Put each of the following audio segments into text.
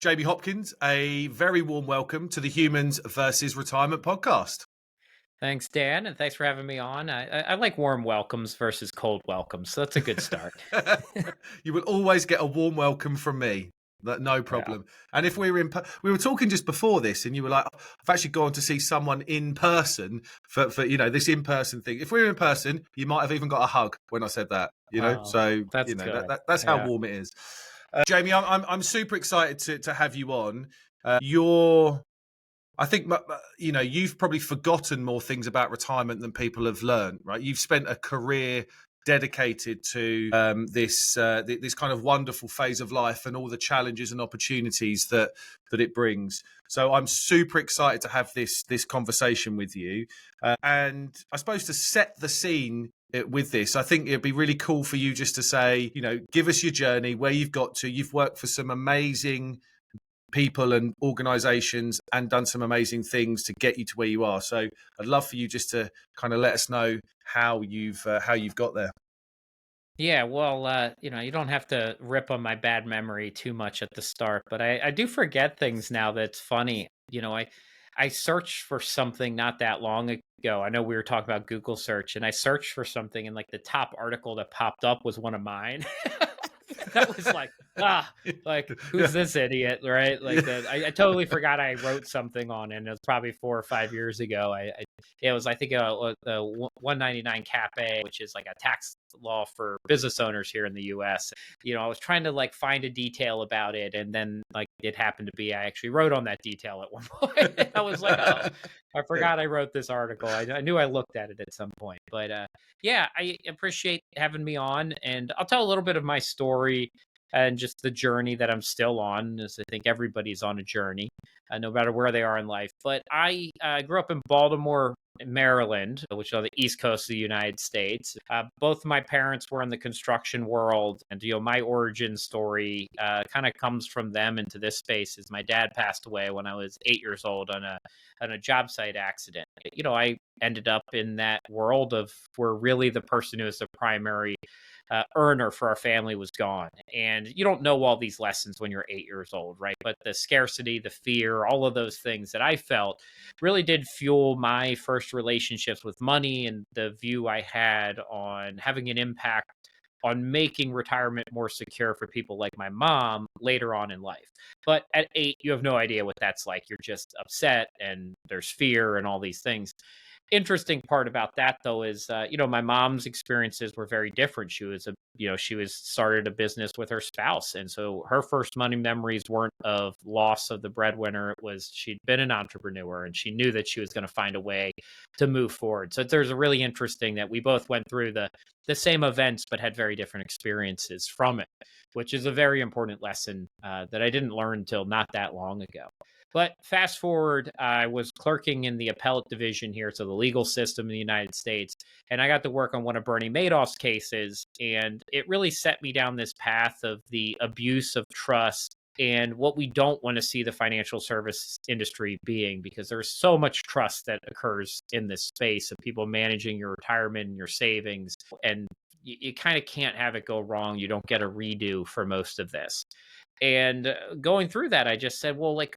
Jamie Hopkins, a very warm welcome to the Humans versus Retirement podcast. Thanks, Dan, and thanks for having me on. I like warm welcomes versus cold welcomes, so that's a good start. You will always get a warm welcome from me. No Yeah. problem. And if we were we were talking just before this, and you were like, "I've actually gone to see someone in person for this in person thing." If we were in person, you might have even got a hug when I said that. Oh, So that's good. that's how Yeah. warm it is. Jamie, I'm super excited to have you on. You're I think you've probably forgotten more things about retirement than people have learned, right? You've spent a career dedicated to this kind of wonderful phase of life and all the challenges and opportunities that it brings. So I'm super excited to have this conversation with you, and I suppose to set the scene with this, I think it'd be really cool for you just to say, give us your journey, where you've got to. You've worked for some amazing people and organizations and done some amazing things to get you to where you are. So I'd love for you just to kind of let us know how you've got there. Yeah, well, you don't have to rip on my bad memory too much at the start, but I do forget things now. That's funny. I searched for something not that long ago. I know we were talking about Google search, and I searched for something, and like the top article that popped up was one of mine. That was like who's Yeah. this idiot, right? Like Yeah. that. I totally forgot I wrote something on it. And it was probably 4 or 5 years ago. It was, I think, the 199 Cap A, which is like a tax law for business owners here in the U.S. I was trying to like find a detail about it, and then like it happened to be I actually wrote on that detail at one point. I was like, oh, I forgot I wrote this article. I knew I looked at it at some point, but yeah, I appreciate having me on, and I'll tell a little bit of my story and just the journey that I'm still on, as I think everybody's on a journey, no matter where they are in life. But I grew up in Baltimore, Maryland, which is on the East Coast of the United States. Both of my parents were in the construction world, and my origin story kind of comes from them into this space. Is my dad passed away when I was 8 years old on a job site accident. I ended up in that world of where really the person who is the primary earner for our family was gone. And you don't know all these lessons when you're 8 years old, right? But the scarcity, the fear, all of those things that I felt really did fuel my first relationships with money and the view I had on having an impact on making retirement more secure for people like my mom later on in life. But at 8, you have no idea what that's like. You're just upset and there's fear and all these things. Interesting part about that though is my mom's experiences were very different. She was started a business with her spouse, and so her first money memories weren't of loss of the breadwinner. It was she'd been an entrepreneur and she knew that she was going to find a way to move forward. So there's a really interesting that we both went through the same events but had very different experiences from it, which is a very important lesson that I didn't learn until not that long ago. But fast forward, I was clerking in the appellate division here, so the legal system in the United States, and I got to work on one of Bernie Madoff's cases, and it really set me down this path of the abuse of trust and what we don't want to see the financial service industry being, because there's so much trust that occurs in this space of people managing your retirement and your savings, and you kind of can't have it go wrong. You don't get a redo for most of this. And going through that, I just said, well, like,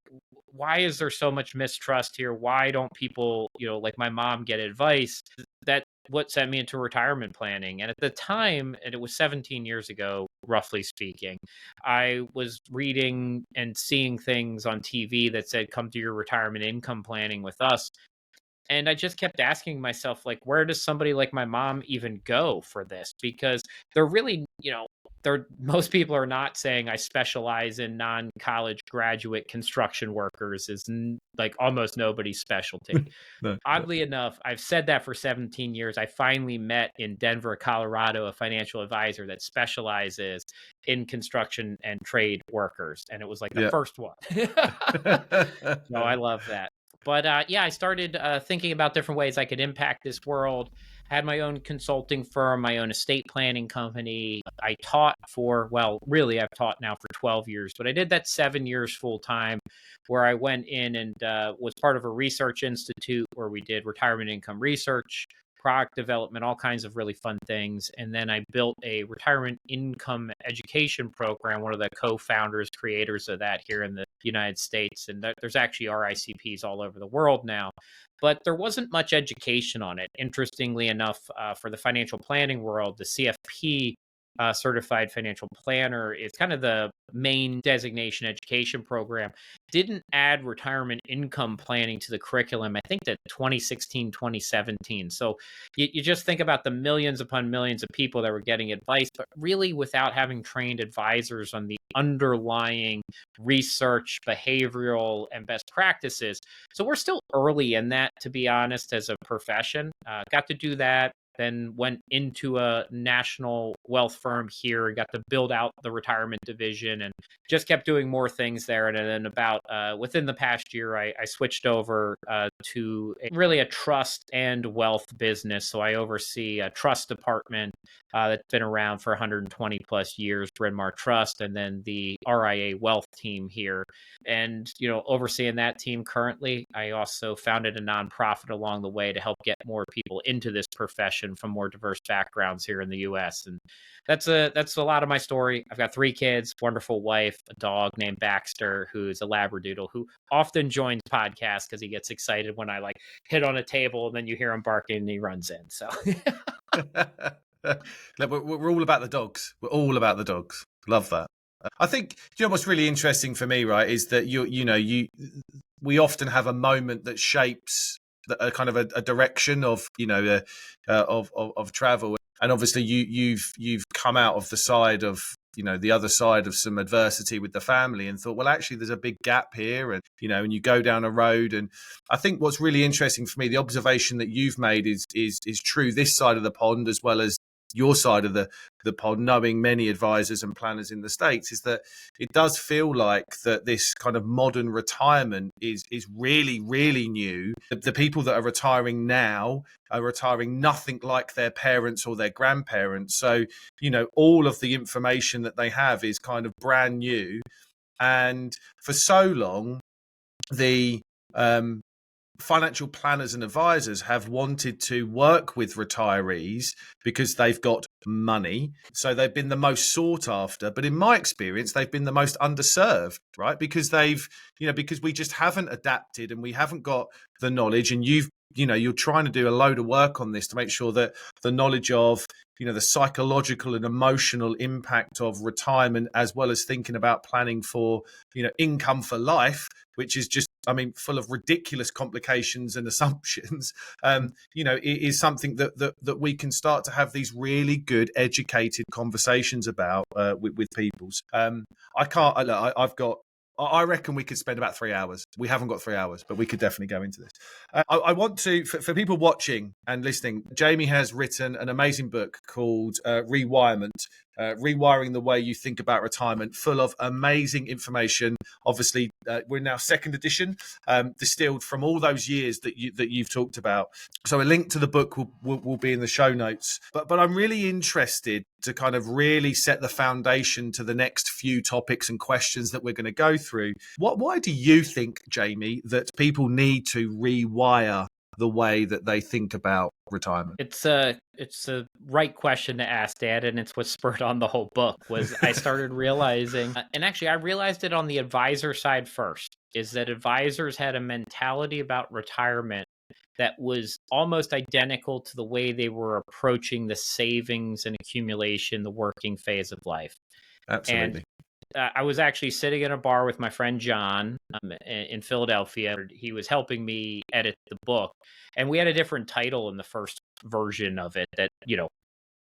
why is there so much mistrust here? Why don't people, like my mom, get advice? That what sent me into retirement planning. And at the time, and it was 17 years ago, roughly speaking, I was reading and seeing things on TV that said, come to your retirement income planning with us. And I just kept asking myself, like, where does somebody like my mom even go for this? Because they're really, most people are not saying I specialize in non-college graduate construction workers is like almost nobody's specialty. No. Oddly enough, I've said that for 17 years. I finally met in Denver, Colorado, a financial advisor that specializes in construction and trade workers. And it was like the Yeah. first one. No, I love that. But yeah, I started thinking about different ways I could impact this world. I had my own consulting firm, my own estate planning company. I taught really, I've taught now for 12 years, but I did that 7 years full time, where I went in and was part of a research institute where we did retirement income research, product development, all kinds of really fun things. And then I built a retirement income education program, one of the co-founders, creators of that here in the United States, and there's actually RICPs all over the world now. But there wasn't much education on it. Interestingly enough, for the financial planning world, the CFP certified financial planner is kind of the main designation education program, didn't add retirement income planning to the curriculum, I think that 2016, 2017. So you just think about the millions upon millions of people that were getting advice, but really without having trained advisors on the underlying research, behavioral, and best practices. So we're still early in that, to be honest, as a profession. Got to do that, then went into a national wealth firm here and got to build out the retirement division and just kept doing more things there. And then about within the past year, I switched over to really a trust and wealth business. So I oversee a trust department that's been around for 120 plus years, Bryn Mawr Trust, and then the RIA wealth team here. And, overseeing that team currently, I also founded a nonprofit along the way to help get more people into this profession from more diverse backgrounds here in the US. And that's a lot of my story. I've got 3 kids, wonderful wife, a dog named Baxter, who's a Labradoodle, who often joins podcasts because he gets excited when I hit on a table and then you hear him barking and he runs in. So Look, we're all about the dogs. We're all about the dogs. Love that. I think what's really interesting for me, right, is that we often have a moment that shapes a kind of a direction of of travel, and obviously you've come out of the side of the other side of some adversity with the family and thought, well, actually there's a big gap here, and and you go down a road. And I think what's really interesting for me, the observation that you've made is true this side of the pond as well as your side of the pond, knowing many advisors and planners in the States, is that it does feel like that this kind of modern retirement is really, really new. The people that are retiring now are retiring nothing like their parents or their grandparents. So, all of the information that they have is kind of brand new. And for so long, the financial planners and advisors have wanted to work with retirees because they've got money. So they've been the most sought after. But in my experience, they've been the most underserved, right? Because because we just haven't adapted and we haven't got the knowledge. And you're trying to do a load of work on this to make sure that the knowledge of the psychological and emotional impact of retirement, as well as thinking about planning for income for life, which is just full of ridiculous complications and assumptions, it is something that we can start to have these really good educated conversations about with people. I reckon we could spend about 3 hours. We haven't got 3 hours, but we could definitely go into this. I want to, for people watching and listening, Jamie has written an amazing book called Rewirement, Rewiring the Way You Think About Retirement, full of amazing information. Obviously, we're now 2nd edition, distilled from all those years that you've talked about. So a link to the book will be in the show notes. But I'm really interested to kind of really set the foundation to the next few topics and questions that we're going to go through. Why do you think, Jamie, that people need to rewire the way that they think about retirement? It's a right question to ask, Dad, and it's what spurred on the whole book. Was I started realizing, and actually I realized it on the advisor side first, is that advisors had a mentality about retirement that was almost identical to the way they were approaching the savings and accumulation, the working phase of life. Absolutely. And I was actually sitting in a bar with my friend John in Philadelphia. He was helping me edit the book, and we had a different title in the first version of it that,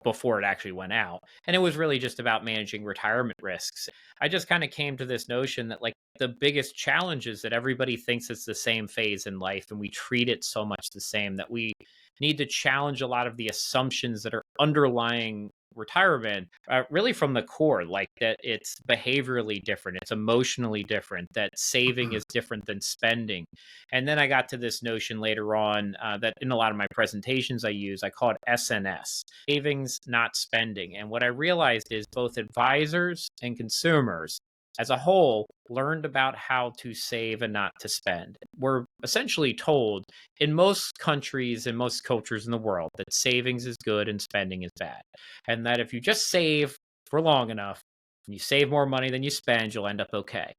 before it actually went out. And it was really just about managing retirement risks. I just kind of came to this notion that the biggest challenge is that everybody thinks it's the same phase in life and we treat it so much the same, that we need to challenge a lot of the assumptions that are underlying retirement, really from the core, that it's behaviorally different, it's emotionally different, that saving is different than spending. And then I got to this notion later on that in a lot of my presentations I call it SNS, savings, not spending. And what I realized is both advisors and consumers as a whole learned about how to save and not to spend. We're essentially told in most countries and most cultures in the world that savings is good and spending is bad. And that if you just save for long enough, and you save more money than you spend, you'll end up okay.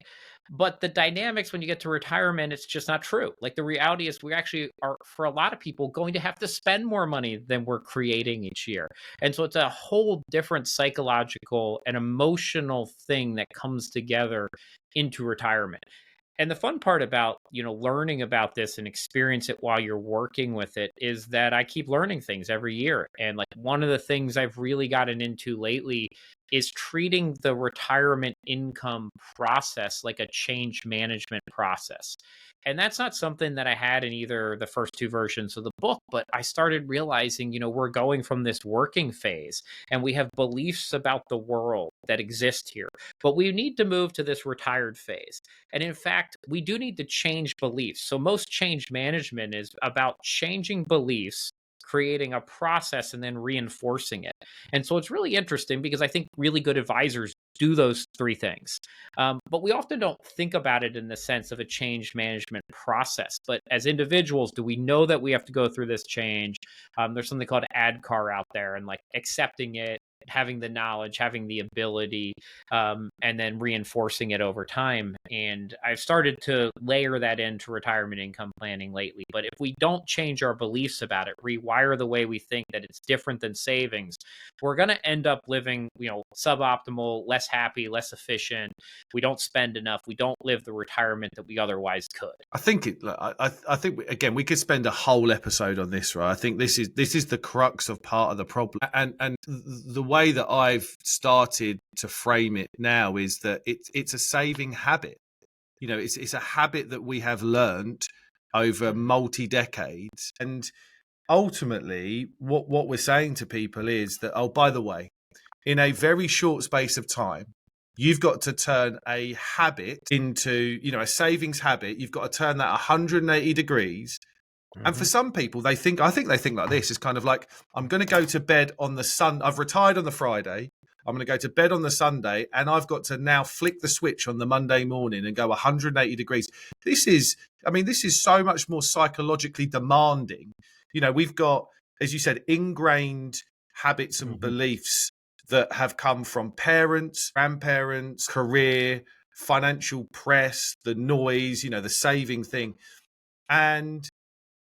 But the dynamics when you get to retirement, it's just not true. Like the reality is we actually are, for a lot of people, going to have to spend more money than we're creating each year. And so it's a whole different psychological and emotional thing that comes together into retirement. And the fun part about, learning about this and experience it while you're working with it is that I keep learning things every year. And like one of the things I've really gotten into lately is treating the retirement income process like a change management process. And that's not something that I had in either the first two versions of the book, but I started realizing, we're going from this working phase and we have beliefs about the world that exist here, but we need to move to this retired phase. And in fact, we do need to change beliefs. So most change management is about changing beliefs, creating a process, and then reinforcing it. And so it's really interesting because I think really good advisors do those three things. But we often don't think about it in the sense of a change management process. But as individuals, do we know that we have to go through this change? There's something called ADKAR out there, and like accepting it, having the knowledge, having the ability, and then reinforcing it over time. And I've started to layer that into retirement income planning lately. But if we don't change our beliefs about it, rewire the way we think that it's different than savings, we're going to end up living, suboptimal, less happy, less efficient. We don't spend enough. We don't live the retirement that we otherwise could. I think I think again we could spend a whole episode on this, right? I think this is the crux of part of the problem, and the way that I've started to frame it now is that it's a saving habit. It's a habit that we have learned over multi decades, and ultimately, what we're saying to people is that, oh, by the way, in a very short space of time, you've got to turn a habit into, a savings habit. You've got to turn that 180 degrees. And for some people, I think they think like this. It's kind of like, I'm going to go to bed on I've retired on the Friday. I'm going to go to bed on the Sunday, and I've got to now flick the switch on the Monday morning and go 180 degrees. This is so much more psychologically demanding. We've got, as you said, ingrained habits and beliefs that have come from parents, grandparents, career, financial press, the noise, the saving thing. And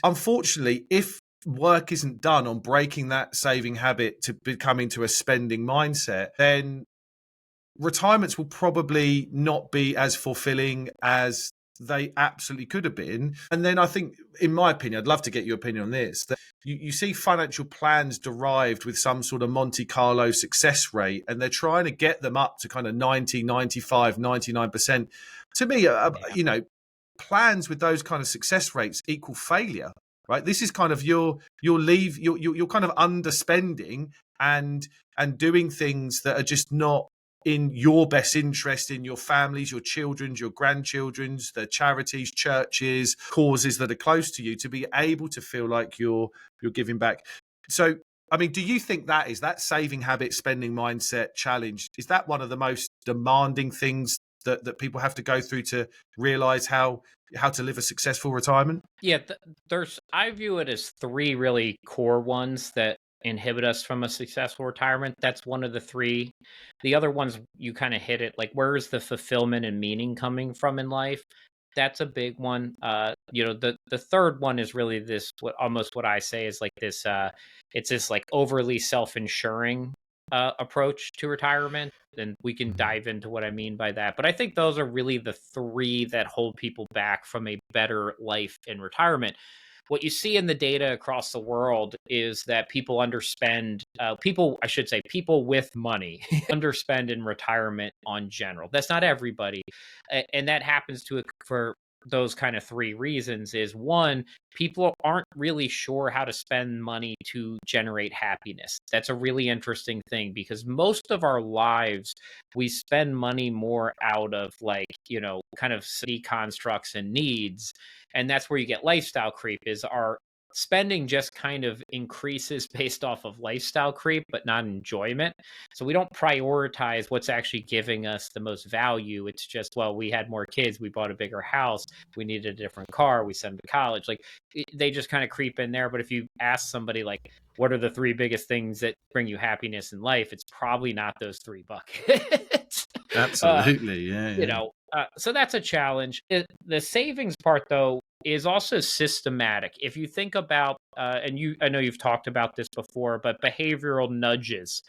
unfortunately, if work isn't done on breaking that saving habit to become into a spending mindset, then retirements will probably not be as fulfilling as they absolutely could have been. And then I think, in my opinion, I'd love to get your opinion on this, that you see financial plans derived with some sort of Monte Carlo success rate, and they're trying to get them up to kind of 90, 95, 99%. To me, plans with those kind of success rates equal failure, right? This is kind of you're kind of underspending and doing things that are just not in your best interest, in your families, your children's, your grandchildren's, the charities, churches, causes that are close to you, to be able to feel like you're giving back. So, I mean, do you think that saving habit, spending mindset challenge, is that one of the most demanding things that people have to go through to realize how to live a successful retirement? Yeah, I view it as three really core ones that inhibit us from a successful retirement. That's one of the three. The other ones, you kind of hit it, like where is the fulfillment and meaning coming from in life? That's a big one. The third one is really this, what I say is like this, it's this like overly self-insuring approach to retirement. And we can dive into what I mean by that. But I think those are really the three that hold people back from a better life in retirement. What you see in the data across the world is that people underspend, people with money underspend in retirement on general. That's not everybody. And that happens for those kind of three reasons. Is one, people aren't really sure how to spend money to generate happiness. That's a really interesting thing because most of our lives, we spend money more out of kind of city constructs and needs. And that's where you get lifestyle creep, is our spending just kind of increases based off of lifestyle creep, but not enjoyment. So we don't prioritize what's actually giving us the most value. It's just, well, we had more kids, we bought a bigger house, we needed a different car, we sent them to college. They just kind of creep in there. But if you ask somebody, like, what are the three biggest things that bring you happiness in life? It's probably not those three buckets. Absolutely. Yeah. So that's a challenge. The savings part, though, is also systematic. If you think about, I know you've talked about this before, but behavioral nudges,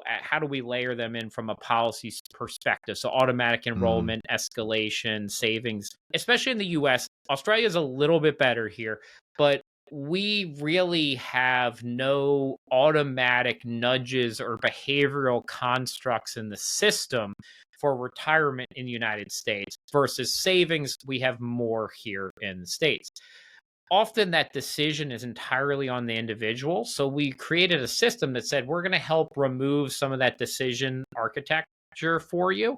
how do we layer them in from a policy perspective? So automatic Mm. enrollment, escalation, savings, especially in the US. Australia is a little bit better here, but we really have no automatic nudges or behavioral constructs in the system for retirement in the United States versus savings. We have more here in the States. Often that decision is entirely on the individual. So we created a system that said, we're going to help remove some of that decision architecture for you,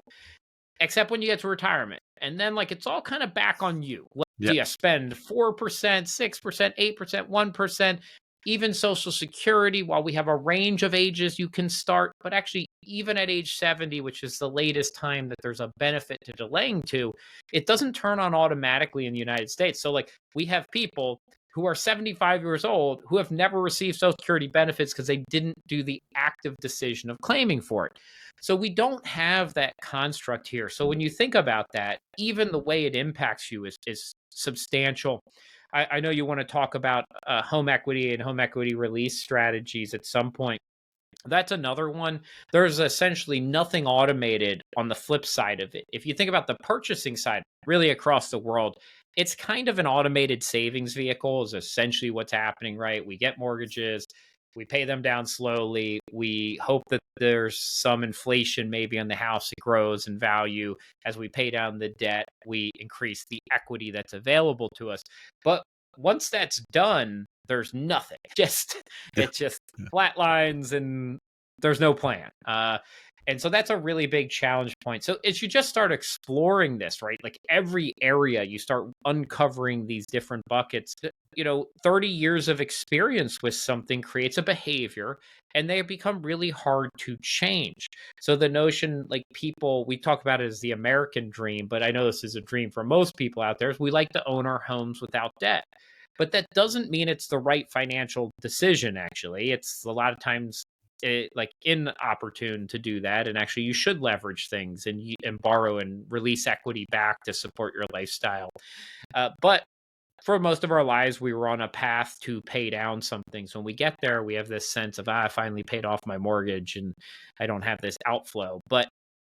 except when you get to retirement. And then, like, it's all kind of back on you. Yeah. Do you spend 4%, 6%, 8%, 1%? Even Social Security, while we have a range of ages you can start, but actually, even at age 70, which is the latest time that there's a benefit to delaying to, it doesn't turn on automatically in the United States. So, like, we have people who are 75 years old who have never received Social Security benefits because they didn't do the active decision of claiming for it. So we don't have that construct here. So when you think about that, even the way it impacts you is substantial. I know you want to talk about home equity and home equity release strategies at some point. That's another one. There's essentially nothing automated on the flip side of it. If you think about the purchasing side, really across the world, it's kind of an automated savings vehicle, is essentially what's happening, right? We get mortgages, we pay them down slowly. We hope that there's some inflation maybe on the house. It grows in value. As we pay down the debt, we increase the equity that's available to us. But once that's done, there's nothing. Yeah. It's just flat lines and there's no plan. And so that's a really big challenge point. So as you just start exploring this, right? Like every area, you start uncovering these different buckets. 30 years of experience with something creates a behavior and they become really hard to change. So the notion, like, people, we talk about it as the American dream, but I know this is a dream for most people out there, is we like to own our homes without debt. But that doesn't mean it's the right financial decision, actually. It's a lot of times like inopportune to do that. And actually, you should leverage things and borrow and release equity back to support your lifestyle. But for most of our lives, we were on a path to pay down something. So when we get there, we have this sense of, I finally paid off my mortgage and I don't have this outflow. But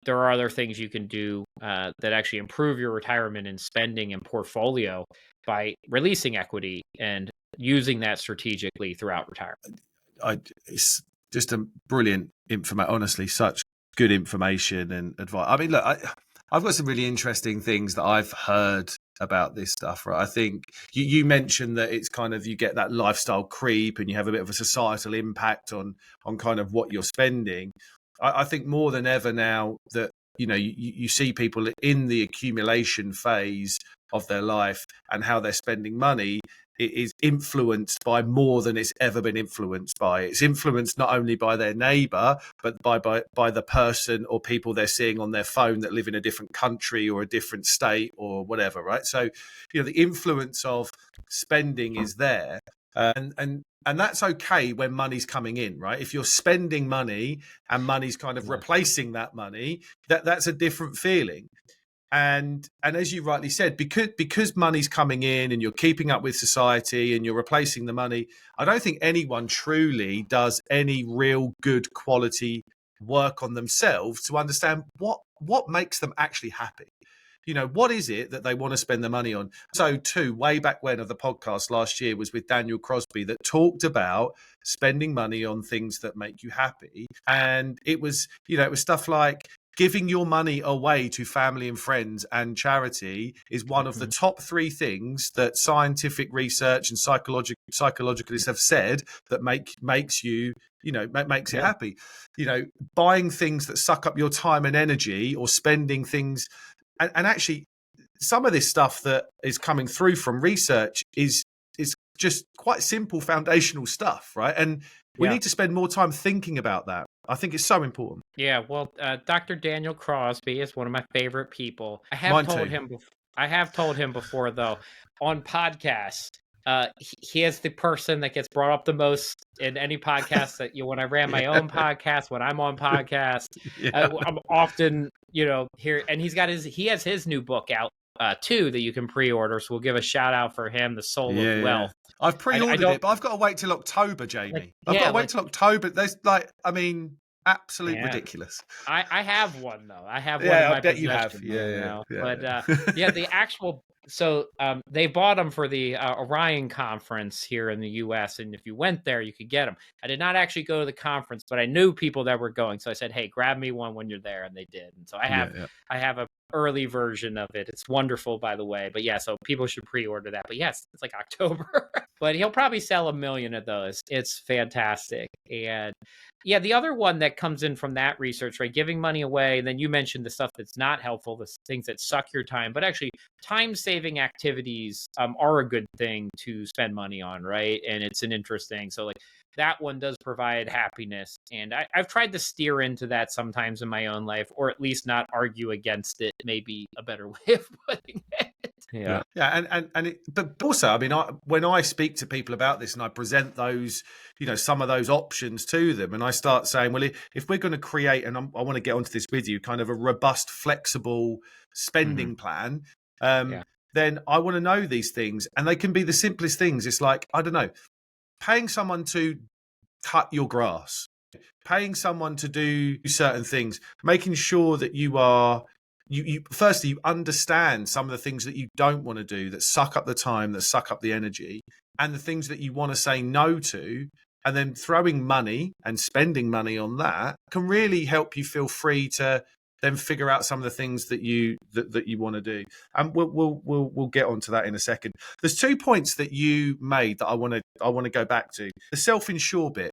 there are other things you can do that actually improve your retirement and spending and portfolio by releasing equity and using that strategically throughout retirement. It's just a brilliant information. Honestly, such good information and advice. I mean, look, I've got some really interesting things that I've heard about this stuff, right? I think you mentioned that it's kind of, you get that lifestyle creep and you have a bit of a societal impact on kind of what you're spending. I think more than ever now that, you see people in the accumulation phase of their life and how they're spending money, it is influenced by more than it's ever been influenced by. It's influenced not only by their neighbor, but by the person or people they're seeing on their phone that live in a different country or a different state or whatever, right? So, the influence of spending is there. And that's okay when money's coming in, right? If you're spending money and money's kind of replacing that money, that's a different feeling. And as you rightly said, because money's coming in and you're keeping up with society and you're replacing the money, I don't think anyone truly does any real good quality work on themselves to understand what makes them actually happy. What is it that they want to spend the money on? So too, way back when of the podcast last year was with Daniel Crosby that talked about spending money on things that make you happy. And it was stuff like giving your money away to family and friends and charity is one of the top 3 things that scientific research and psychologicalists have said that makes you, makes it happy. Buying things that suck up your time and energy, or spending things. And actually, some of this stuff that is coming through from research is just quite simple foundational stuff, right? And we need to spend more time thinking about that. I think it's so important. Yeah, well, Dr. Daniel Crosby is one of my favorite people. I have told him before, though, on podcasts. He is the person that gets brought up the most in any podcast that when I ran my own podcast, when I'm on podcast, I'm often here, and he has his new book out too that you can pre-order. So we'll give a shout out for him, The Soul of Wealth. I've pre-ordered it, but I've got to wait till October, Jamie. I've got to wait till October. There's absolute ridiculous. I have one though. I have one. I bet you have. But the actual. So they bought them for the Orion conference here in the U.S. And if you went there, you could get them. I did not actually go to the conference, but I knew people that were going. So I said, hey, grab me one when you're there. And they did. And so I have a early version of it. It's wonderful, by the way. But so people should pre-order that. But yes, it's like October. But he'll probably sell 1 million of those. It's fantastic. And the other one that comes in from that research, right? Giving money away. And then you mentioned the stuff that's not helpful, the things that suck your time, but actually time-saving activities are a good thing to spend money on, right? And it's an interesting. So that one does provide happiness. And I've tried to steer into that sometimes in my own life, or at least not argue against it, maybe a better way of putting it. But also, I mean, when I speak to people about this and I present those, some of those options to them, and I start saying, well, if we're going to create, and I want to get onto this with you, kind of a robust, flexible spending plan, then I want to know these things, and they can be the simplest things. It's like, I don't know, paying someone to cut your grass, paying someone to do certain things, making sure that you are. Firstly, you understand some of the things that you don't want to do that suck up the time, that suck up the energy, and the things that you want to say no to, and then throwing money and spending money on that can really help you feel free to then figure out some of the things that you want to do. And we'll get onto that in a second. There's 2 points that you made that I want to go back to. The self-insure bit.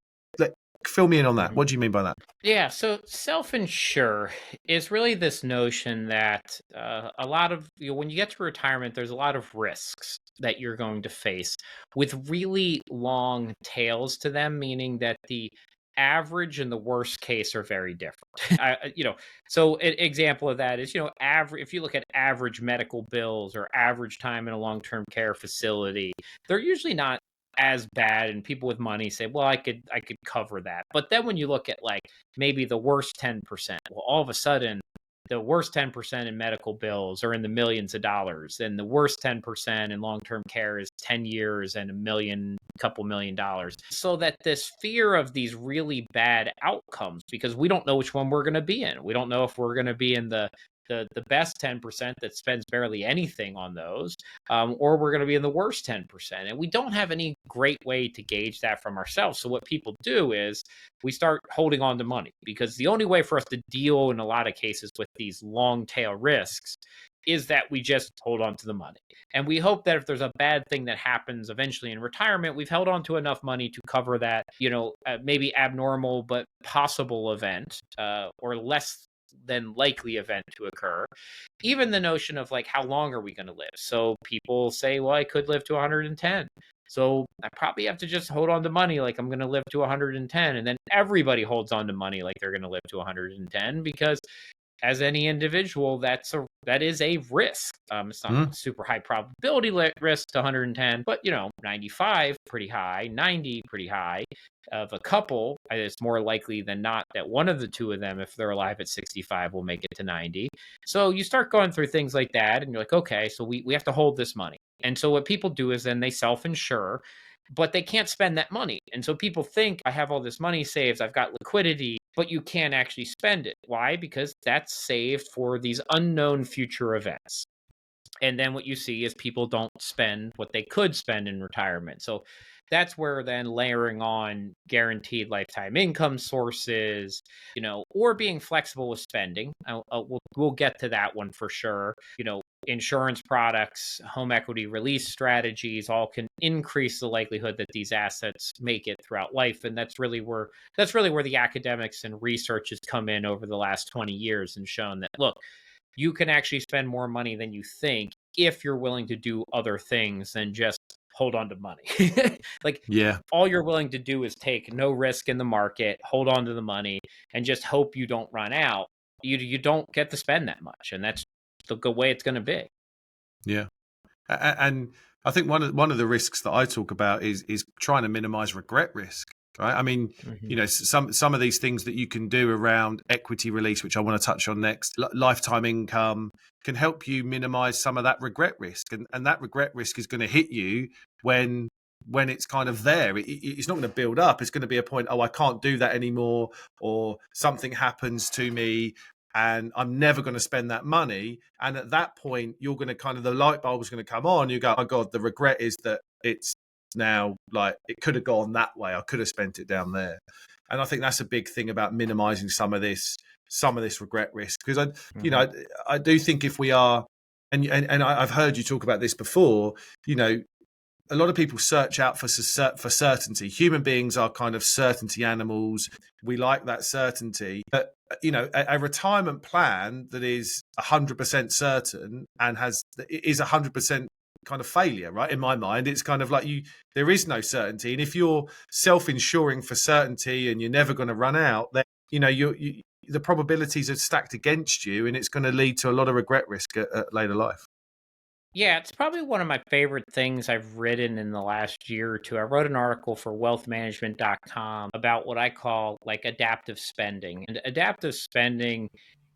Fill me in on that. What do you mean by that? Yeah, so self-insure is really this notion that a lot of, when you get to retirement, there's a lot of risks that you're going to face with really long tails to them, meaning that the average and the worst case are very different. So an example of that is, if you look at average medical bills or average time in a long-term care facility, they're usually not as bad, and people with money say, well, I could cover that. But then when you look at maybe the worst 10%, well, all of a sudden the worst 10% in medical bills are in the millions of dollars, and the worst 10% in long-term care is 10 years and couple million dollars. So that this fear of these really bad outcomes, because we don't know which one we're going to be in. We don't know if we're going to be in the best 10% that spends barely anything on those, or we're going to be in the worst 10%. And we don't have any great way to gauge that from ourselves. So what people do is we start holding on to money, because the only way for us to deal in a lot of cases with these long tail risks is that we just hold on to the money. And we hope that if there's a bad thing that happens eventually in retirement, we've held on to enough money to cover that, maybe abnormal but possible event, or less than likely event to occur. Even the notion of how long are we going to live? So people say, well, I could live to 110. So I probably have to just hold on to money I'm going to live to 110. And then everybody holds on to money like they're going to live to 110, because as any individual, that is a risk. It's not a super high probability risk to 110, but 95 pretty high, 90 pretty high. Of a couple, it's more likely than not that one of the two of them, if they're alive at 65, will make it to 90. So you start going through things like that, and you're like, okay, so we have to hold this money. And so what people do is then they self-insure, but they can't spend that money. And so people think, I have all this money saved, I've got liquidity, but you can't actually spend it. Why? Because that's saved for these unknown future events. And then what you see is people don't spend what they could spend in retirement. So that's where then layering on guaranteed lifetime income sources, or being flexible with spending. We'll get to that one for sure. Insurance products, home equity release strategies, all can increase the likelihood that these assets make it throughout life. And that's really where the academics and research has come in over the last 20 years and shown that, look, you can actually spend more money than you think if you're willing to do other things than just hold on to money. All you're willing to do is take no risk in the market, hold on to the money, and just hope you don't run out. You don't get to spend that much, and that's the way it's going to be. Yeah, and I think one of the risks that I talk about is trying to minimize regret risk. right? I mean, you know, some of these things that you can do around equity release, which I want to touch on next, lifetime income, can help you minimize some of that regret risk, and that regret risk is going to hit you when it's kind of there. It's not going to build up. It's going to be a point, oh, I can't do that anymore, or something happens to me and I'm never going to spend that money. And at that point, you're going to kind of, the light bulb is going to come on. You go, oh God, the regret is that it's now like, it could have gone that way. I could have spent it down there. And I think that's a big thing about minimizing some of this regret risk. Because I do think if we are, and I've heard you talk about this before, you know, a lot of people search out for certainty. Human beings are kind of certainty animals. We like that certainty. But, you know, a retirement plan that is 100% certain and is 100% kind of failure, right? In my mind, it's kind of like there is no certainty. And if you're self-insuring for certainty and you're never going to run out, then, you know, the probabilities are stacked against you, and it's going to lead to a lot of regret risk at later life. Yeah, it's probably one of my favorite things I've written in the last year or two. I wrote an article for wealthmanagement.com about what I call like adaptive spending. And adaptive spending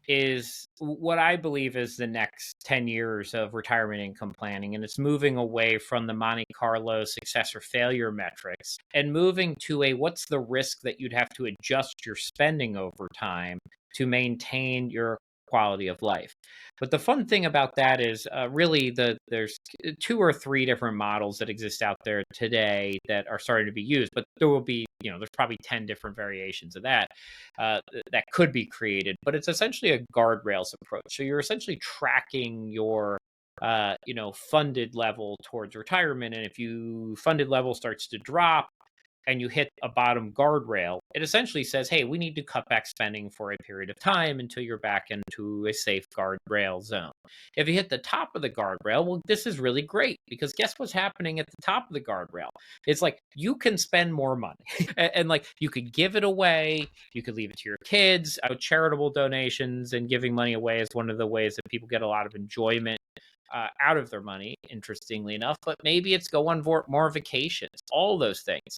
is what I believe is the next 10 years of retirement income planning. And it's moving away from the Monte Carlo success or failure metrics and moving to a, what's the risk that you'd have to adjust your spending over time to maintain your quality of life. But the fun thing about that is really there's 2 or 3 different models that exist out there today that are starting to be used. But there will be, you know, there's probably 10 different variations of that that could be created. But it's essentially a guardrails approach. So you're essentially tracking your funded level towards retirement. And if you funded level starts to drop, and you hit a bottom guardrail, it essentially says, hey, we need to cut back spending for a period of time until you're back into a safe guardrail zone. If you hit the top of the guardrail, well, this is really great because guess what's happening at the top of the guardrail? It's like you can spend more money and like you could give it away. You could leave it to your kids. Charitable donations and giving money away is one of the ways that people get a lot of enjoyment out of their money, interestingly enough, but maybe it's go on more vacations, all those things.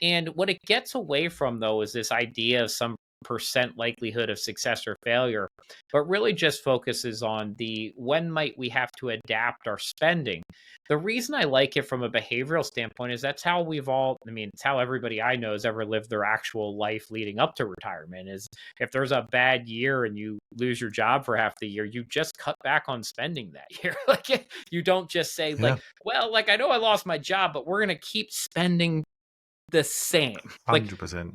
And what it gets away from, though, is this idea of some percent likelihood of success or failure, but really just focuses on the when might we have to adapt our spending. The reason I like it from a behavioral standpoint is that's how it's how everybody I know has ever lived their actual life leading up to retirement. Is if there's a bad year and you lose your job for half the year, you just cut back on spending that year. Like you don't just say I know I lost my job, but we're going to keep spending the same. 100%.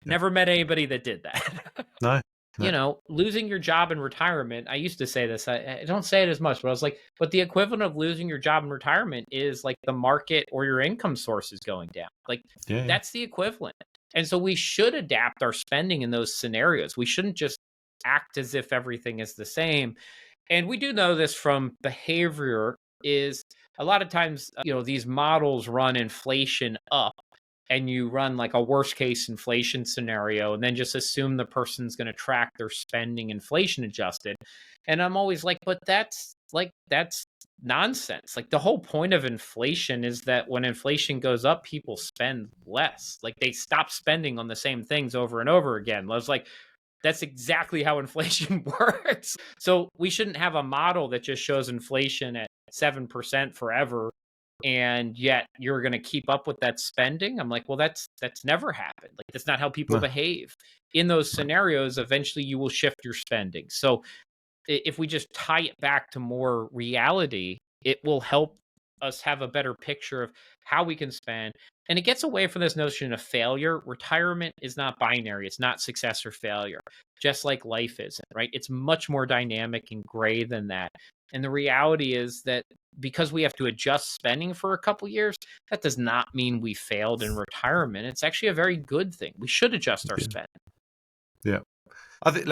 Never met anybody that did that. No. You know, losing your job in retirement, I used to say this, I don't say it as much, but I was like, but the equivalent of losing your job in retirement is like the market or your income source is going down. Like that's the equivalent. And so we should adapt our spending in those scenarios. We shouldn't just act as if everything is the same. And we do know this from behavior is a lot of times, these models run inflation up. And you run like a worst case inflation scenario and then just assume the person's going to track their spending inflation adjusted. And I'm always like, but that's nonsense. Like the whole point of inflation is that when inflation goes up, people spend less. Like they stop spending on the same things over and over again. I was like, that's exactly how inflation works. So we shouldn't have a model that just shows inflation at 7% forever. And yet you're going to keep up with that spending. I'm like, well, that's never happened. Like that's not how people behave. In those scenarios, eventually you will shift your spending. So if we just tie it back to more reality, it will help us have a better picture of how we can spend. And it gets away from this notion of failure. Retirement is not binary. It's not success or failure, just like life isn't, right? It's much more dynamic and gray than that. And the reality is that because we have to adjust spending for a couple years, that does not mean we failed in retirement. It's actually a very good thing. We should adjust our spending. Yeah. I think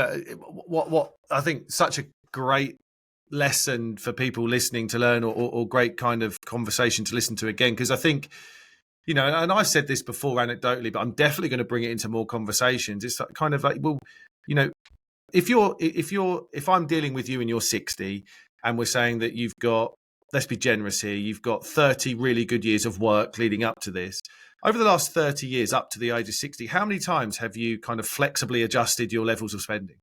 what I think such a great lesson for people listening to learn or great kind of conversation to listen to again, because I think, and I've said this before anecdotally, but I'm definitely going to bring it into more conversations. It's kind of like, well, if I'm dealing with you and you're 60 and we're saying that you've got let's be generous here, you've got 30 really good years of work leading up to this. Over the last 30 years, up to the age of 60, how many times have you kind of flexibly adjusted your levels of spending?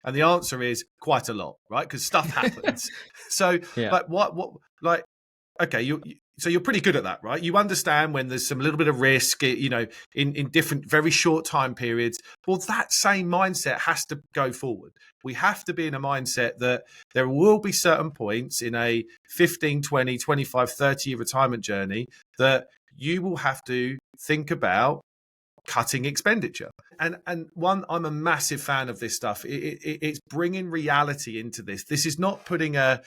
And the answer is quite a lot, right? Because stuff happens. So, Yeah. like, like, okay, so you're pretty good at that, right? You understand when there's some little bit of risk, in different very short time periods. Well, that same mindset has to go forward. We have to be in a mindset that there will be certain points in a 15, 20, 25, 30-year retirement journey that you will have to think about cutting expenditure. And I'm a massive fan of this stuff. It's bringing reality into this. This is not putting a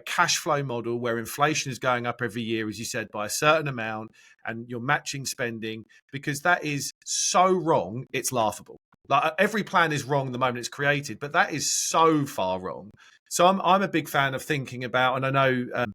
cash flow model where inflation is going up every year, as you said, by a certain amount, and you're matching spending, because that is so wrong. It's laughable. Like, every plan is wrong the moment it's created, but that is so far wrong. So I'm a big fan of thinking about, and I know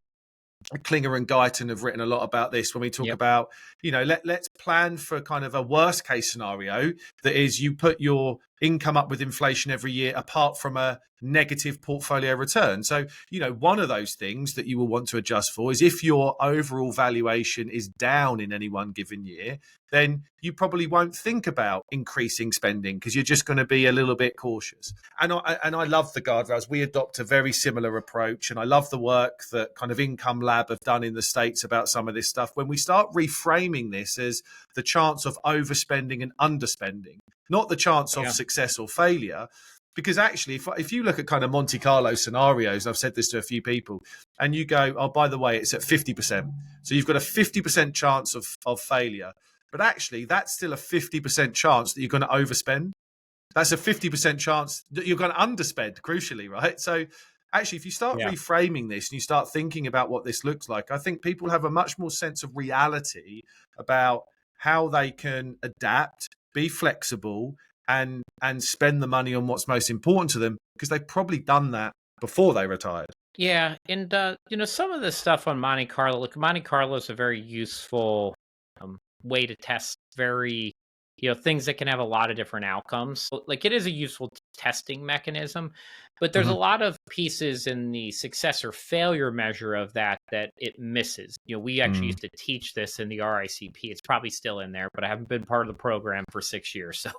Klinger and Guyton have written a lot about this when we talk about, let's plan for kind of a worst case scenario that is you put your income up with inflation every year apart from a negative portfolio return. So, one of those things that you will want to adjust for is if your overall valuation is down in any one given year, then you probably won't think about increasing spending because you're just going to be a little bit cautious. And I love the guardrails. We adopt a very similar approach, and I love the work that kind of Income Lab have done in the States about some of this stuff. When we start reframing this as the chance of overspending and underspending, not the chance of success or failure. Because actually, if you look at kind of Monte Carlo scenarios, I've said this to a few people, and you go, oh, by the way, it's at 50%. So you've got a 50% chance of failure. But actually, that's still a 50% chance that you're going to overspend. That's a 50% chance that you're going to underspend, crucially, right? So actually, if you start reframing this and you start thinking about what this looks like, I think people have a much more sense of reality about how they can adapt, be flexible, and spend the money on what's most important to them, because they've probably done that before they retired. Yeah, and some of the stuff on Monte Carlo. Look, Monte Carlo is a very useful way to test very things that can have a lot of different outcomes. Like, it is a useful testing mechanism, but there's a lot of pieces in the success or failure measure of that it misses. We actually used to teach this in the RICP. It's probably still in there, but I haven't been part of the program for 6 years. So,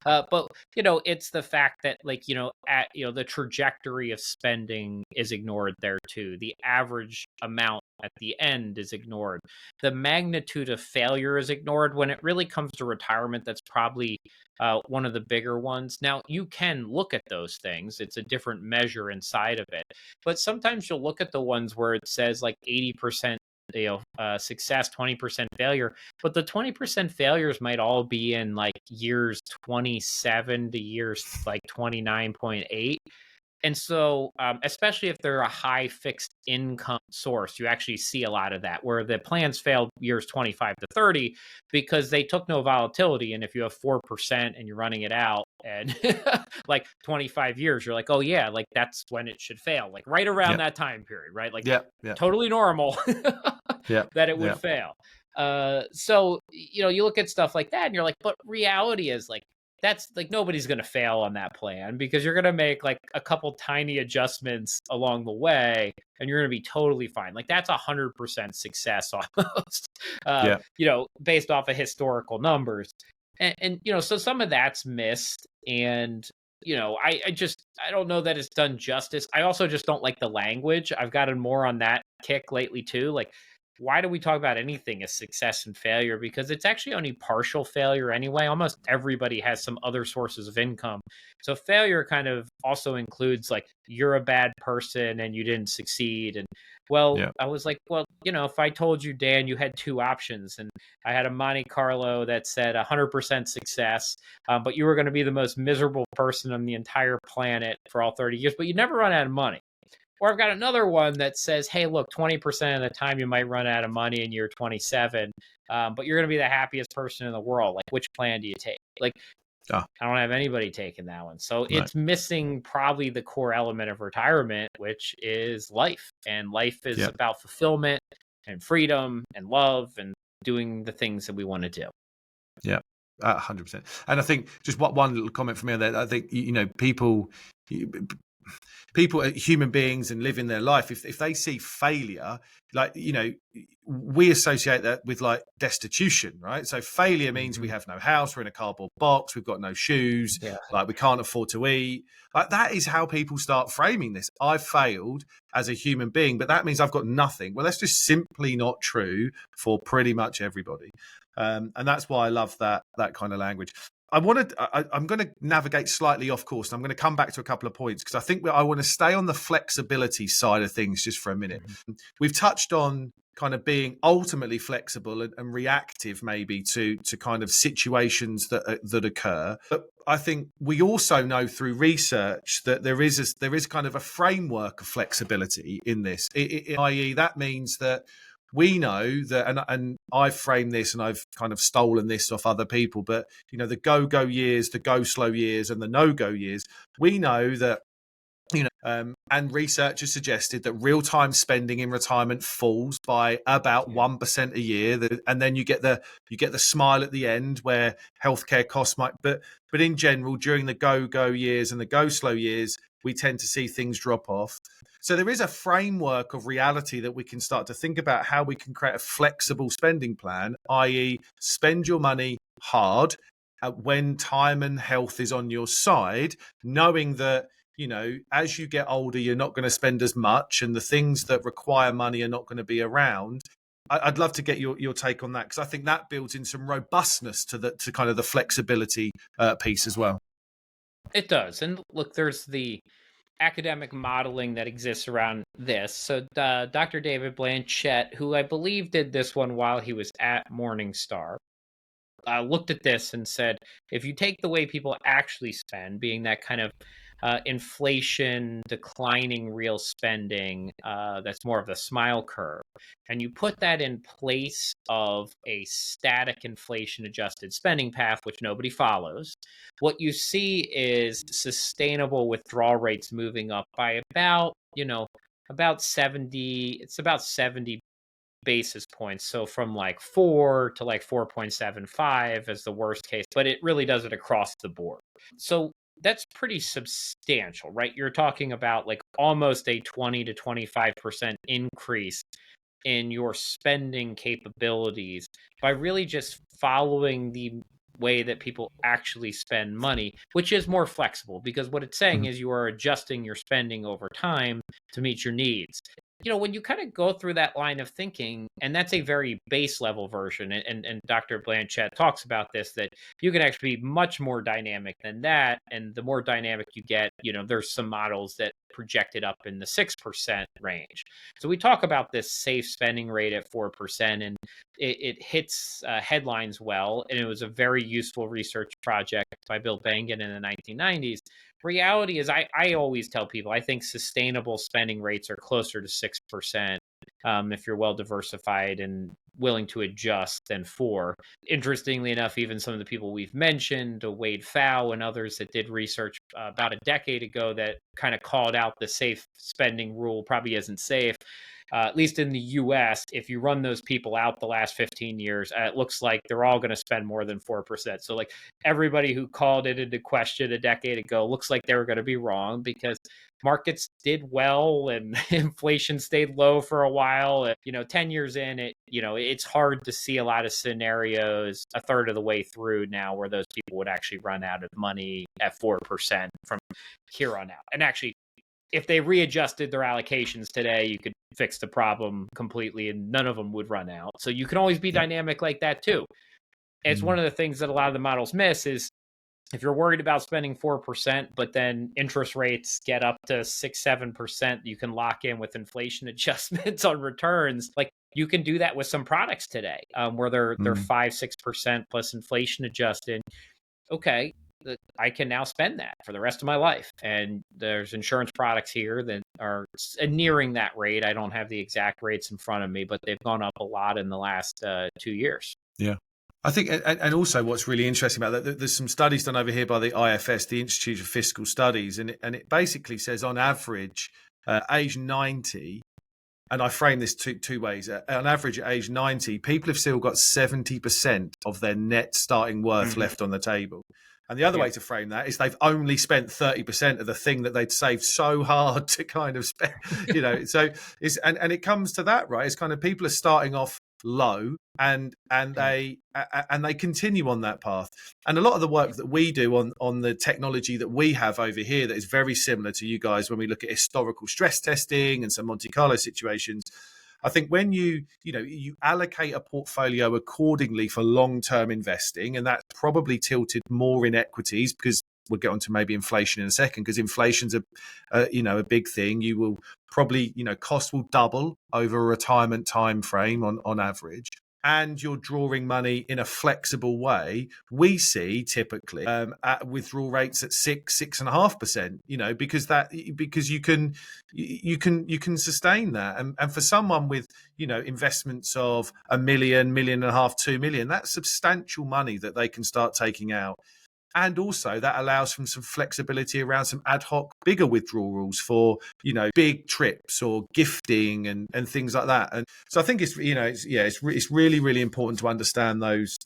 but it's the fact that, like, the trajectory of spending is ignored there too. The average amount at the end is ignored. The magnitude of failure is ignored. When it really comes to retirement, that's probably one of the bigger ones. Now, you can look at those things. It's a different measure inside of it. But sometimes you'll look at the ones where it says like 80% success, 20% failure. But the 20% failures might all be in like years 27 to years like 29.8. And so, especially if they're a high fixed income source, you actually see a lot of that, where the plans failed years 25 to 30 because they took no volatility. And if you have 4% and you're running it out and like 25 years, you're like, oh yeah, like that's when it should fail, like right around that time period, right? Like totally normal that it would fail. So, you look at stuff like that and you're like, but reality is like, that's like nobody's going to fail on that plan, because you're going to make like a couple tiny adjustments along the way and you're going to be totally fine. Like, that's 100% success almost, based off of historical numbers. And so some of that's missed. And, I don't know that it's done justice. I also just don't like the language. I've gotten more on that kick lately too. Like, why do we talk about anything as success and failure? Because it's actually only partial failure anyway. Almost everybody has some other sources of income. So failure kind of also includes like, you're a bad person and you didn't succeed. And I was like, if I told you, Dan, you had two options, and I had a Monte Carlo that said 100% success, but you were going to be the most miserable person on the entire planet for all 30 years, but you never run out of money. Or I've got another one that says, hey, look, 20% of the time you might run out of money in year 27, but you're going to be the happiest person in the world. Like, which plan do you take? Like, I don't have anybody taking that one. So it's missing probably the core element of retirement, which is life. And life is about fulfillment and freedom and love and doing the things that we want to do. Yeah, 100%. And I think just one little comment from me on that. I think, people... people are human beings and living their life. If they see failure, like, we associate that with like destitution, right? So failure means we have no house, we're in a cardboard box, we've got no shoes, like we can't afford to eat. Like that is how people start framing this. I've failed as a human being, but that means I've got nothing. Well, that's just simply not true for pretty much everybody. And that's why I love that kind of language. I'm going to navigate slightly off course, and I'm going to come back to a couple of points because I think I want to stay on the flexibility side of things just for a minute. We've touched on kind of being ultimately flexible and reactive maybe to kind of situations that occur. But I think we also know through research that there is kind of a framework of flexibility in this, i.e. that means that we know that, and I've framed this and I've kind of stolen this off other people, but the go years, the go slow years, and the no-go years, we know that, and research has suggested that real-time spending in retirement falls by about 1% a year, and then you get the smile at the end where healthcare costs might, but in general, during the go years and the go slow years, we tend to see things drop off. So there is a framework of reality that we can start to think about how we can create a flexible spending plan, i.e. spend your money hard when time and health is on your side, knowing that, as you get older, you're not going to spend as much and the things that require money are not going to be around. I'd love to get your take on that, because I think that builds in some robustness to kind of the flexibility piece as well. It does. And look, there's the academic modeling that exists around this. So Dr. David Blanchett, who I believe did this one while he was at Morningstar, looked at this and said, if you take the way people actually spend, being that kind of inflation, declining real spending, that's more of the smile curve, and you put that in place of a static inflation adjusted spending path, which nobody follows, what you see is sustainable withdrawal rates moving up by about 70 basis points. So from like 4 to like 4.75 as the worst case, but it really does it across the board. So that's pretty substantial, right? You're talking about like almost a 20 to 25% increase in your spending capabilities by really just following the way that people actually spend money, which is more flexible, because what it's saying is you are adjusting your spending over time to meet your needs. When you kind of go through that line of thinking, and that's a very base level version, and Dr. Blanchett talks about this, that you can actually be much more dynamic than that. And the more dynamic you get, there's some models that project it up in the 6% range. So we talk about this safe spending rate at 4%, and it hits headlines well. And it was a very useful research project by Bill Bengen in the 1990s. Reality is, I always tell people, I think sustainable spending rates are closer to 6% if you're well diversified and willing to adjust than 4. Interestingly enough, even some of the people we've mentioned, Wade Pfau and others that did research about a decade ago that kind of called out the safe spending rule probably isn't safe. At least in the US, if you run those people out the last 15 years, it looks like they're all going to spend more than 4%. So like everybody who called it into question a decade ago looks like they were going to be wrong, because markets did well and inflation stayed low for a while. 10 years in, it's hard to see a lot of scenarios a third of the way through now where those people would actually run out of money at 4% from here on out. And actually, if they readjusted their allocations today, you could fix the problem completely and none of them would run out. So you can always be dynamic like that too. It's one of the things that a lot of the models miss is, if you're worried about spending 4%, but then interest rates get up to 6-7%, you can lock in with inflation adjustments on returns. Like you can do that with some products today, where they're 5-6% plus inflation adjusted. Okay, I can now spend that for the rest of my life. And there's insurance products here that are nearing that rate. I don't have the exact rates in front of me, but they've gone up a lot in the last 2 years. Yeah. I think, and also what's really interesting about that, there's some studies done over here by the IFS, the Institute of Fiscal Studies, and it basically says on average, age 90, and I frame this two ways. On average, at age 90, people have still got 70% of their net starting worth left on the table. And the other Yeah. way to frame that is they've only spent 30% of the thing that they'd saved so hard to kind of spend, so and it comes to that, right? It's kind of people are starting off low and they continue on that path. And a lot of the work that we do on the technology that we have over here that is very similar to you guys when we look at historical stress testing and some Monte Carlo situations. I think when you allocate a portfolio accordingly for long-term investing, and that's probably tilted more in equities, because we'll get onto maybe inflation in a second, because inflation's a big thing. You will probably, cost will double over a retirement time frame on average. And you're drawing money in a flexible way, we see typically at withdrawal rates at 6.5%. Because you can sustain that, and for someone with investments of $1 million, $1.5 million, $2 million, that's substantial money that they can start taking out. And also that allows for some flexibility around some ad hoc bigger withdrawals for, big trips or gifting and things like that. And so I think it's really, really important to understand those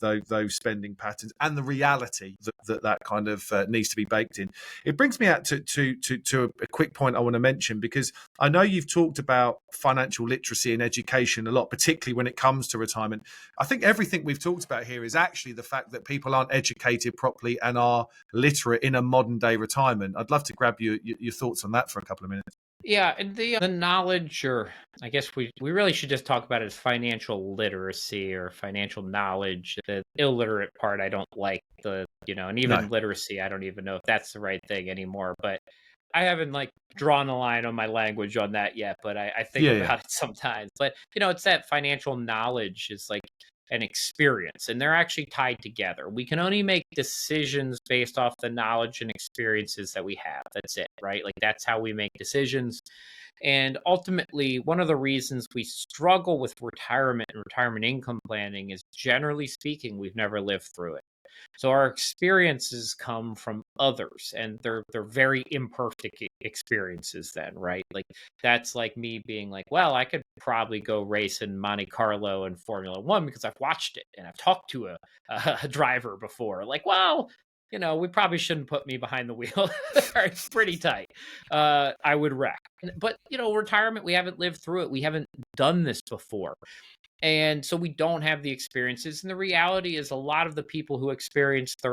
spending patterns and the reality that kind of needs to be baked in. It brings me out to a quick point I want to mention, because I know you've talked about financial literacy and education a lot, particularly when it comes to retirement. I think everything we've talked about here is actually the fact that people aren't educated properly and are literate in a modern day retirement. I'd love to grab your thoughts on that for a couple of minutes. Yeah, and the knowledge, or I guess we really should just talk about it as financial literacy or financial knowledge. The illiterate part, I don't like and even literacy, I don't even know if that's the right thing anymore. But I haven't drawn a line on my language on that yet, but I think about it sometimes. But it's that financial knowledge is an experience, and they're actually tied together. We can only make decisions based off the knowledge and experiences that we have. That's it, right? That's how we make decisions. And ultimately, one of the reasons we struggle with retirement and retirement income planning is, generally speaking, we've never lived through it. So our experiences come from others, and they're very imperfect experiences then, right? That's like me being well, I could probably go race in Monte Carlo and Formula One because I've watched it and I've talked to a driver before. Well, we probably shouldn't put me behind the wheel. It's pretty tight. I would wreck. But, retirement, we haven't lived through it. We haven't done this before. And so we don't have the experiences. And the reality is, a lot of the people who experienced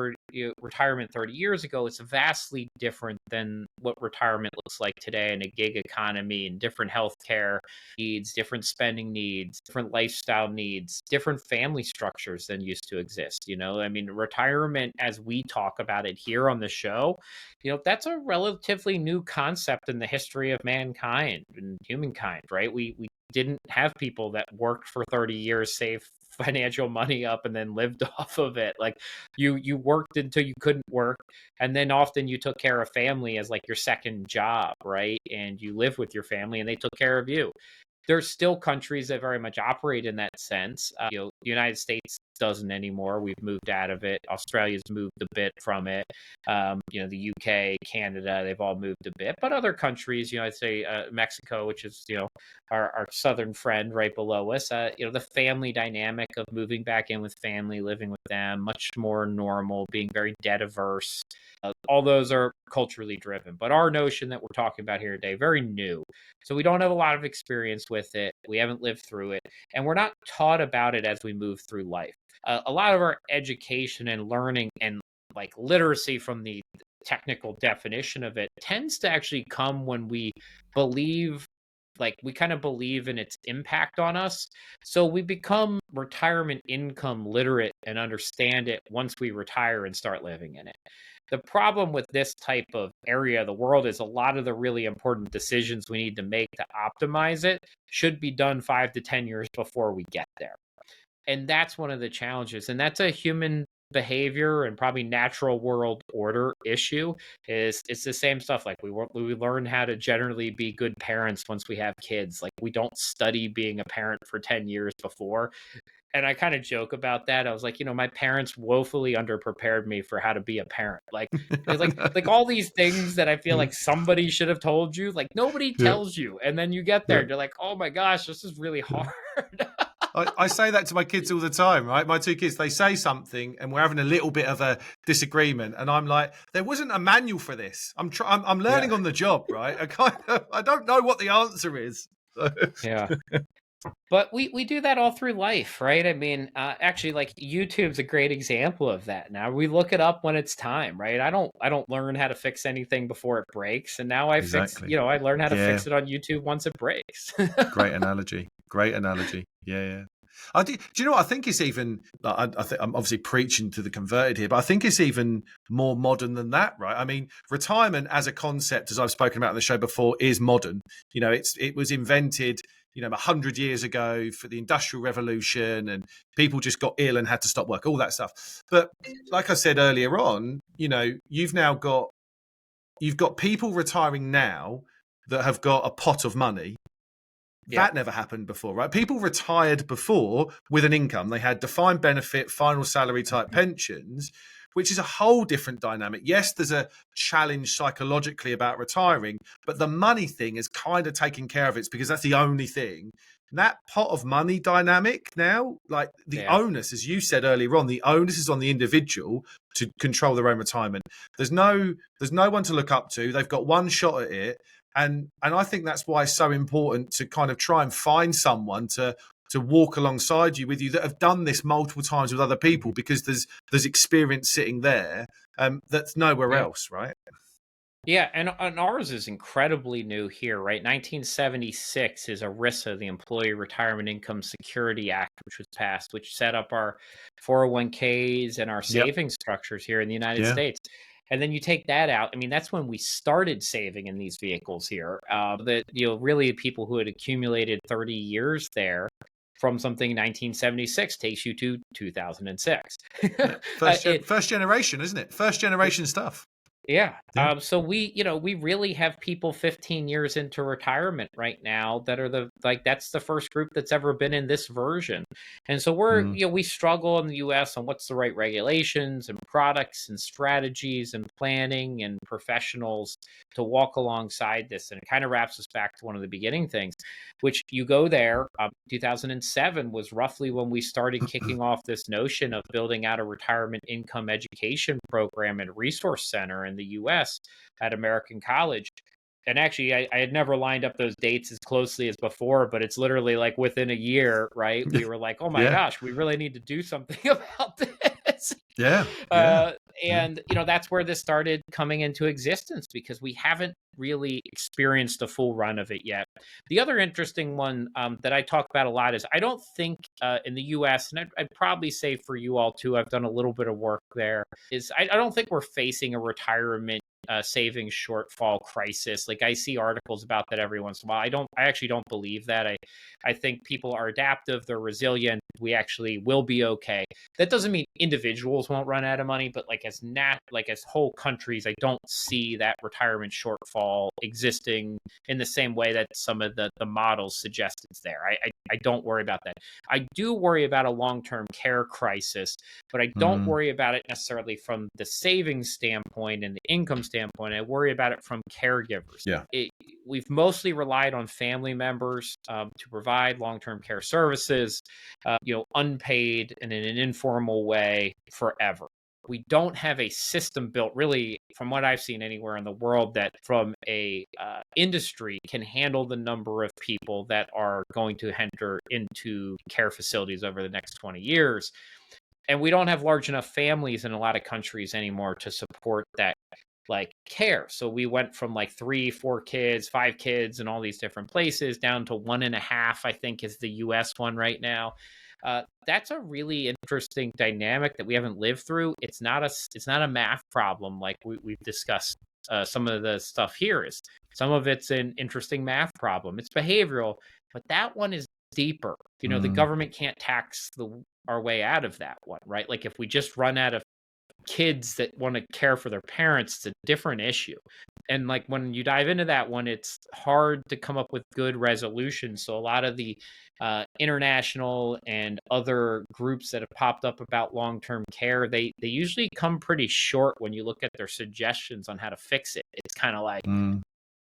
retirement 30 years ago, it's vastly different than what retirement looks like today in a gig economy, and different healthcare needs, different spending needs, different lifestyle needs, different family structures than used to exist. Retirement, as we talk about it here on the show, that's a relatively new concept in the history of mankind and humankind, right? We didn't have people that worked for 30 years, saved financial money up, and then lived off of it. You worked until you couldn't work, and then often you took care of family as your second job, right? And you live with your family and they took care of you. There's still countries that very much operate in that sense. The United States doesn't anymore. We've moved out of it. Australia's moved a bit from it. The UK, Canada, they've all moved a bit. But other countries, I'd say Mexico, which is, our southern friend right below us, the family dynamic of moving back in with family, living with them, much more normal, being very debt averse. All those are culturally driven. But our notion that we're talking about here today, very new. So we don't have a lot of experience with it. We haven't lived through it. And we're not taught about it as we move through life. A lot of our education and learning and literacy, from the technical definition of it, tends to actually come when we believe, we kind of believe in its impact on us. So we become retirement income literate and understand it once we retire and start living in it. The problem with this type of area of the world is, a lot of the really important decisions we need to make to optimize it should be done 5 to 10 years before we get there. And that's one of the challenges. And that's a human behavior and probably natural world order issue. It's the same stuff. We learn how to generally be good parents once we have kids. We don't study being a parent for 10 years before. And I kind of joke about that. I was my parents woefully underprepared me for how to be a parent. It's all these things that I feel somebody should have told you. Nobody tells you. And then you get there and you're oh my gosh, this is really hard. I say that to my kids all the time, right? My two kids, they say something and we're having a little bit of a disagreement. And I'm like, there wasn't a manual for this. I'm learning on the job, right? I don't know what the answer is. Yeah. But we do that all through life, right? I mean, actually, like YouTube's a great example of that. Now we look it up when it's time, right? I don't learn how to fix anything before it breaks, and now Exactly. I learn how to Yeah. fix it on YouTube once it breaks. Great analogy. Great analogy. Yeah, yeah. Do you know what? I think it's even, I think I'm obviously preaching to the converted here, but I think it's even more modern than that, right? I mean, retirement as a concept, as I've spoken about on the show before, is modern. You know, it was invented, 100 years ago for the Industrial Revolution, and people just got ill and had to stop work, all that stuff. But like I said earlier on, you've got people retiring now that have got a pot of money. That never happened before, right? People retired before with an income. They had defined benefit, final salary type pensions, which is a whole different dynamic. Yes, there's a challenge psychologically about retiring, but the money thing is kind of taking care of it because that's the only thing. That pot of money dynamic now, like the onus, as you said earlier on, the onus is on the individual to control their own retirement. There's no one to look up to. They've got one shot at it. And I think that's why it's so important to kind of try and find someone to walk alongside you with you that have done this multiple times with other people, because there's experience sitting there that's nowhere else, right? Yeah, and ours is incredibly new here, right? 1976 is ERISA, the Employee Retirement Income Security Act, which was passed, which set up our 401ks and our savings structures here in the United States. And then you take that out. I mean, that's when we started saving in these vehicles here. That really people who had accumulated 30 years there from something in 1976 takes you to 2006. First generation, isn't it? First generation stuff. Yeah. So we really have people 15 years into retirement right now that are that's the first group that's ever been in this version. And so we struggle in the US on what's the right regulations and products and strategies and planning and professionals to walk alongside this. And it kind of wraps us back to one of the beginning things, which you go there. 2007 was roughly when we started kicking off this notion of building out a retirement income education program and resource center in the US at American College. And actually, I had never lined up those dates as closely as before, but it's literally like within a year, right? We were like, oh my gosh, we really need to do something about this. And that's where this started coming into existence, because we haven't really experienced the full run of it yet. The other interesting one that I talk about a lot is I don't think in the US, and I'd probably say for you all too, I've done a little bit of work there, is I don't think we're facing a retirement savings shortfall crisis. Like I see articles about that every once in a while. I actually don't believe that. I think people are adaptive, they're resilient. We actually will be okay. That doesn't mean individuals won't run out of money, but as whole countries, I don't see that retirement shortfall existing in the same way that some of the models suggest it's there. I don't worry about that. I do worry about a long-term care crisis, but I don't worry about it necessarily from the savings standpoint and the income standpoint. I worry about it from caregivers. We've mostly relied on family members to provide long-term care services, unpaid and in an informal way forever. We don't have a system built, really, from what I've seen anywhere in the world, that from a industry can handle the number of people that are going to enter into care facilities over the next 20 years. And we don't have large enough families in a lot of countries anymore to support that care. So we went from 3, 4 kids, 5 kids in all these different places down to 1.5, I think is the US one right now. That's a really interesting dynamic that we haven't lived through. It's not a math problem like we've discussed. Some of the stuff here is, some of it's an interesting math problem. It's behavioral, but that one is deeper. The government can't tax our way out of that one, right? Like if we just run out of kids that want to care for their parents, it's a different issue. And when you dive into that one, it's hard to come up with good resolutions. So a lot of the international and other groups that have popped up about long-term care, they usually come pretty short when you look at their suggestions on how to fix it. It's kind of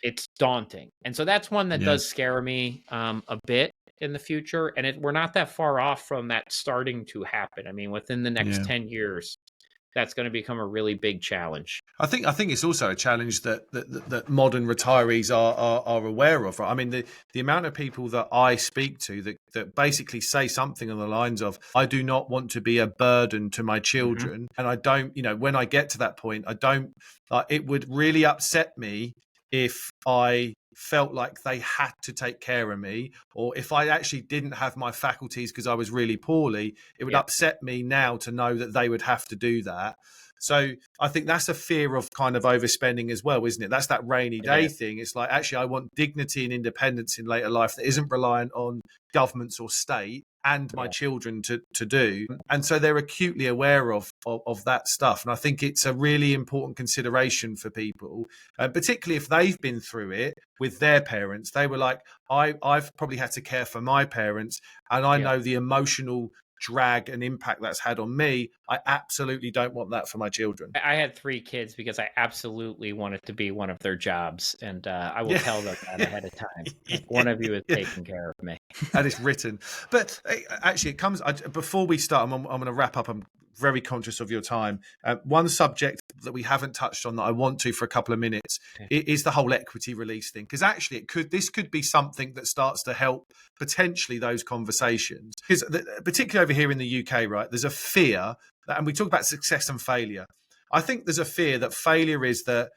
it's daunting. And so that's one that does scare me a bit. in the future, and we're not that far off from that starting to happen. I mean, within the next Yeah. 10 years, that's going to become a really big challenge. I think it's also a challenge that modern retirees are aware of. Right? I mean, the amount of people that I speak to that basically say something on the lines of, "I do not want to be a burden to my Hmm. children," and I don't, when I get to that point, I don't. It would really upset me if I felt like they had to take care of me, or if I actually didn't have my faculties because I was really poorly. It would Yeah. upset me now to know that they would have to do that. So I think that's a fear of kind of overspending as well, isn't it? That's that rainy It day is. thing. It's like, actually, I want dignity and independence in later life that isn't reliant on governments or state and my Yeah. children to do. And so they're acutely aware of that stuff. And I think it's a really important consideration for people, particularly if they've been through it with their parents. They were like, I've probably had to care for my parents, and I Yeah. know the emotional drag and impact that's had on me. I absolutely don't want that for my children. I had 3 kids because I absolutely wanted to be one of their jobs, and I will Yeah. tell them that ahead of time. Like, Yeah. one of you is Yeah. taking care of me. And it's written. But actually, it comes before we start. I'm going to wrap up. I'm very conscious of your time. One subject that we haven't touched on that I want to for a couple of minutes Okay. is the whole equity release thing, because actually this could be something that starts to help potentially those conversations. Because particularly over here in the UK, right, there's a fear that, and we talk about success and failure. I think there's a fear that failure is that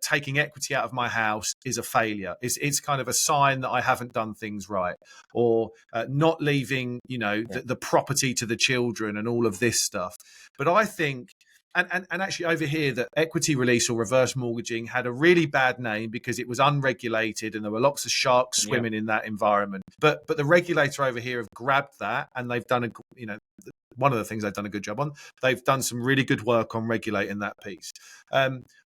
taking equity out of my house is a failure. It's kind of a sign that I haven't done things right, or not leaving, Yeah. the property to the children and all of this stuff. But I think, and actually over here, that equity release or reverse mortgaging had a really bad name because it was unregulated and there were lots of sharks Yeah. swimming in that environment. But the regulator over here have grabbed that, and they've done one of the things they've done a good job on. They've done some really good work on regulating that piece.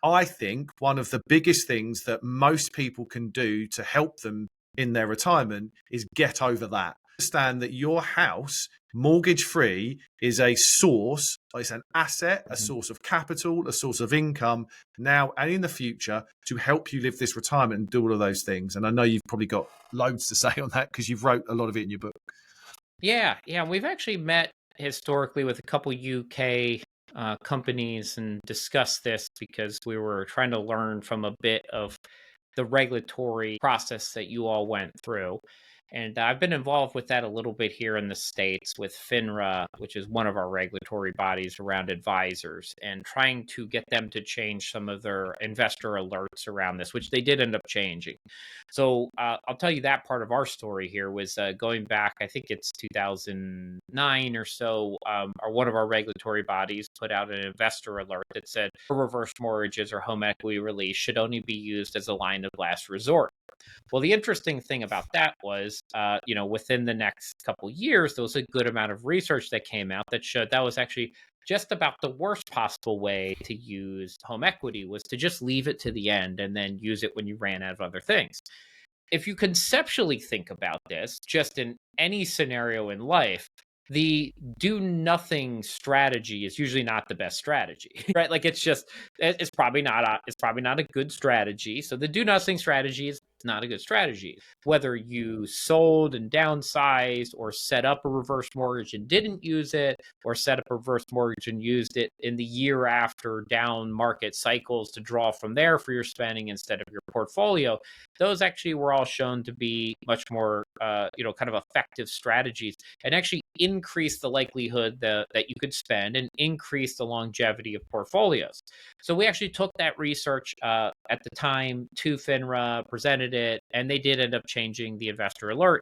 I think one of the biggest things that most people can do to help them in their retirement is get over that. Understand that your house, mortgage free, is a source, it's an asset, a source of capital, a source of income now and in the future to help you live this retirement and do all of those things. And I know you've probably got loads to say on that because you've wrote a lot of it in your book. Yeah, yeah, we've actually met historically with a couple UK companies and discussed this because we were trying to learn from a bit of the regulatory process that you all went through. And I've been involved with that a little bit here in the States with FINRA, which is one of our regulatory bodies around advisors, and trying to get them to change some of their investor alerts around this, which they did end up changing. So I'll tell you that part of our story here was going back, I think it's 2009 or so, or one of our regulatory bodies put out an investor alert that said reverse mortgages or home equity release should only be used as a line of last resort. Well, the interesting thing about that was, within the next couple years, there was a good amount of research that came out that showed that was actually just about the worst possible way to use home equity was to just leave it to the end and then use it when you ran out of other things. If you conceptually think about this, just in any scenario in life, the do nothing strategy is usually not the best strategy, right? Like it's probably not a good strategy. So the do nothing strategy is not a good strategy. Whether you sold and downsized or set up a reverse mortgage and didn't use it, or set up a reverse mortgage and used it in the year after down market cycles to draw from there for your spending instead of your portfolio, those actually were all shown to be much more, kind of effective strategies and actually increase the likelihood that you could spend and increase the longevity of portfolios. So we actually took that research at the time to FINRA, presented it, and they did end up changing the investor alert.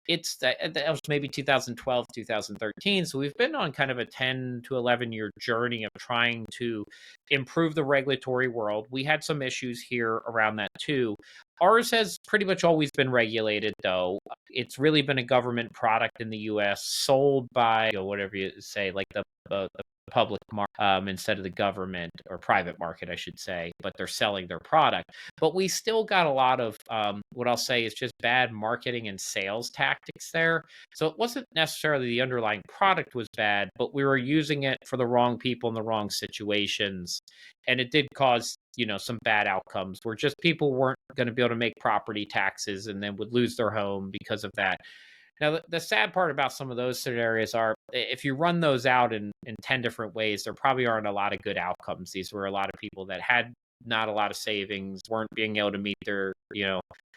That was maybe 2012, 2013. So we've been on kind of a 10 to 11-year journey of trying to improve the regulatory world. We had some issues here around that too. Ours has pretty much always been regulated, though. It's really been a government product in the US, sold by, whatever you say, like the public market instead of the government or private market, I should say, but they're selling their product. But we still got a lot of what I'll say is just bad marketing and sales tactics there. So it wasn't necessarily the underlying product was bad, but we were using it for the wrong people in the wrong situations. And it did cause, some bad outcomes where just people weren't going to be able to make property taxes and then would lose their home because of that. Now, the sad part about some of those scenarios are if you run those out in 10 different ways, there probably aren't a lot of good outcomes. These were a lot of people that had not a lot of savings, weren't being able to meet their,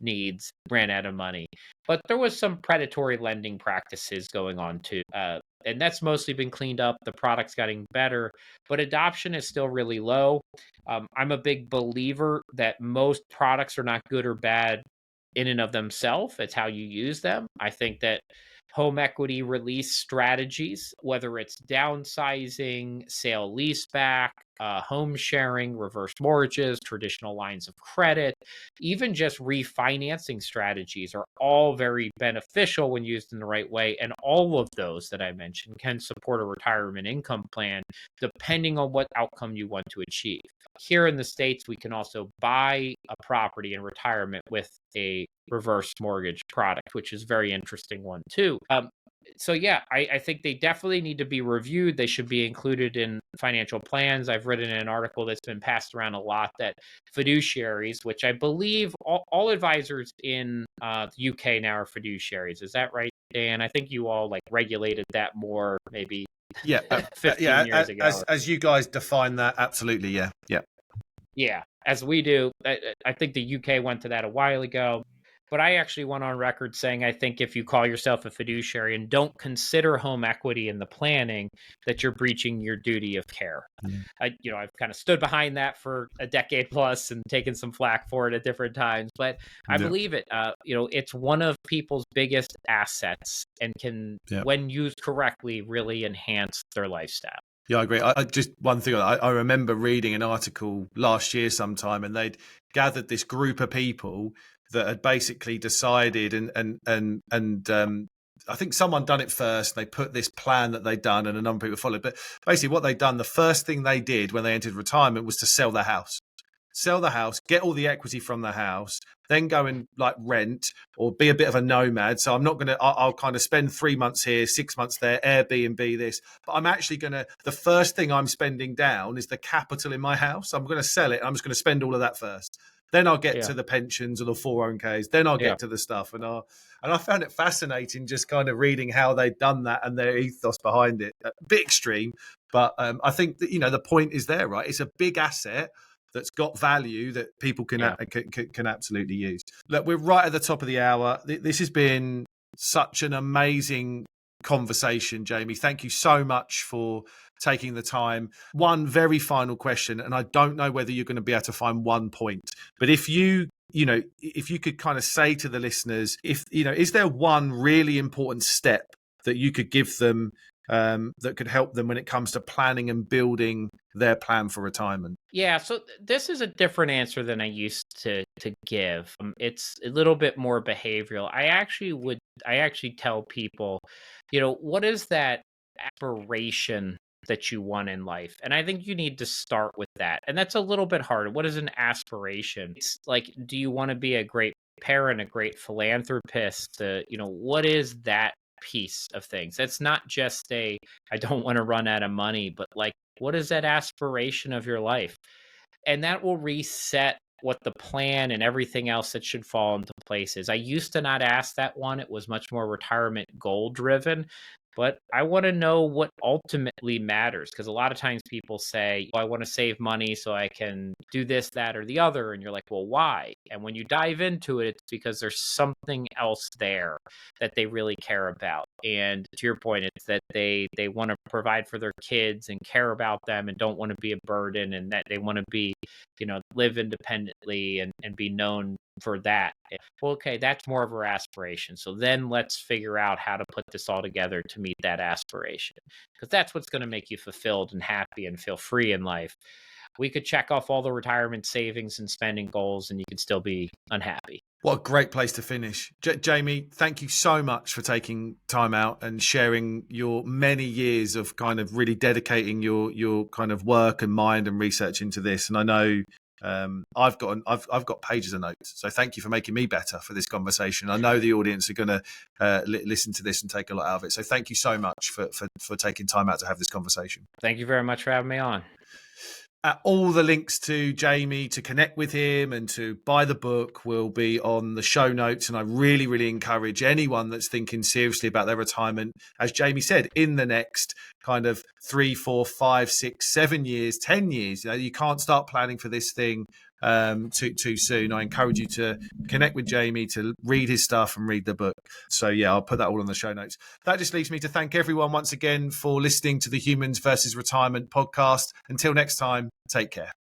needs, ran out of money. But there was some predatory lending practices going on too. And that's mostly been cleaned up. The product's getting better, but adoption is still really low. I'm a big believer that most products are not good or bad in and of themselves. It's how you use them. I think that home equity release strategies, whether it's downsizing, sale leaseback, home sharing, reverse mortgages, traditional lines of credit, even just refinancing strategies are all very beneficial when used in the right way. And all of those that I mentioned can support a retirement income plan depending on what outcome you want to achieve. Here in the States, we can also buy a property in retirement with a reverse mortgage product, which is a very interesting one too. So yeah, I think they definitely need to be reviewed. They should be included in financial plans. I've written an article that's been passed around a lot that fiduciaries, which I believe all advisors in the UK now are fiduciaries. Is that right, Dan? I think you all like regulated that more maybe Yeah, 15 years ago. as you guys define that, absolutely, yeah, yeah. Yeah, as we do. I think the UK went to that a while ago. But I actually went on record saying I think if you call yourself a fiduciary and don't consider home equity in the planning, that you're breaching your duty of care. I've kind of stood behind that for a decade plus and taken some flack for it at different times. But I believe it. It's one of people's biggest assets and can, when used correctly, really enhance their lifestyle. Yeah, I agree. I just one thing. I remember reading an article last year sometime, and they'd gathered this group of people that had basically decided, and I think someone done it first. They put this plan that they'd done, and a number of people followed. But basically, what they'd done, the first thing they did when they entered retirement was to sell their house. Sell the house, get all the equity from the house, then go and like rent or be a bit of a nomad. So I'm not going to, I'll kind of spend 3 months here, 6 months there, Airbnb this, but I'm actually going to, the first thing I'm spending down is the capital in my house. I'm going to sell it. I'm just going to spend all of that first. Then I'll get to the pensions or the 401ks. Then I'll get to the stuff. And I found it fascinating just kind of reading how they'd done that and their ethos behind it. A bit extreme, but I think that, the point is there, right? It's a big asset that's got value that people can absolutely use. Look, we're right at the top of the hour. This has been such an amazing conversation, Jamie. Thank you so much for taking the time. One very final question, and I don't know whether you're going to be able to find one point, but if you could kind of say to the listeners, is there one really important step that you could give them that could help them when it comes to planning and building their plan for retirement? Yeah, so this is a different answer than I used to give. It's a little bit more behavioral. I actually tell people, what is that aspiration that you want in life? And I think you need to start with that. And that's a little bit harder. What is an aspiration? It's like, do you want to be a great parent, a great philanthropist? What is that piece of things? It's not just I don't want to run out of money, but like, what is that aspiration of your life? And that will reset what the plan and everything else that should fall into place is. I used to not ask that one. It was much more retirement goal driven. But I want to know what ultimately matters, because a lot of times people say, I want to save money so I can do this, that, or the other. And you're like, well, why? And when you dive into it, it's because there's something else there that they really care about. And to your point, it's that they want to provide for their kids and care about them and don't want to be a burden, and that they want to be, live independently and be known for that. Well, okay, that's more of our aspiration. So then let's figure out how to put this all together to meet that aspiration, because that's what's going to make you fulfilled and happy and feel free in life. We could check off all the retirement savings and spending goals and you could still be unhappy. What a great place to finish. Jamie, thank you so much for taking time out and sharing your many years of kind of really dedicating your kind of work and mind and research into this. And I know I've got pages of notes, so thank you for making me better for this conversation. I know the audience are going to listen to this and take a lot out of it. So thank you so much for taking time out to have this conversation. Thank you very much for having me on. All the links to Jamie to connect with him and to buy the book will be on the show notes. And I really, really encourage anyone that's thinking seriously about their retirement, as Jamie said, in the next kind of 3, 4, 5, 6, 7 years, 10 years. You can't start planning for this thing too soon. I encourage you to connect with Jamie, to read his stuff and read the book. So yeah, I'll put that all in the show notes. That just leaves me to thank everyone once again for listening to the Humans versus Retirement podcast. Until next time, take care.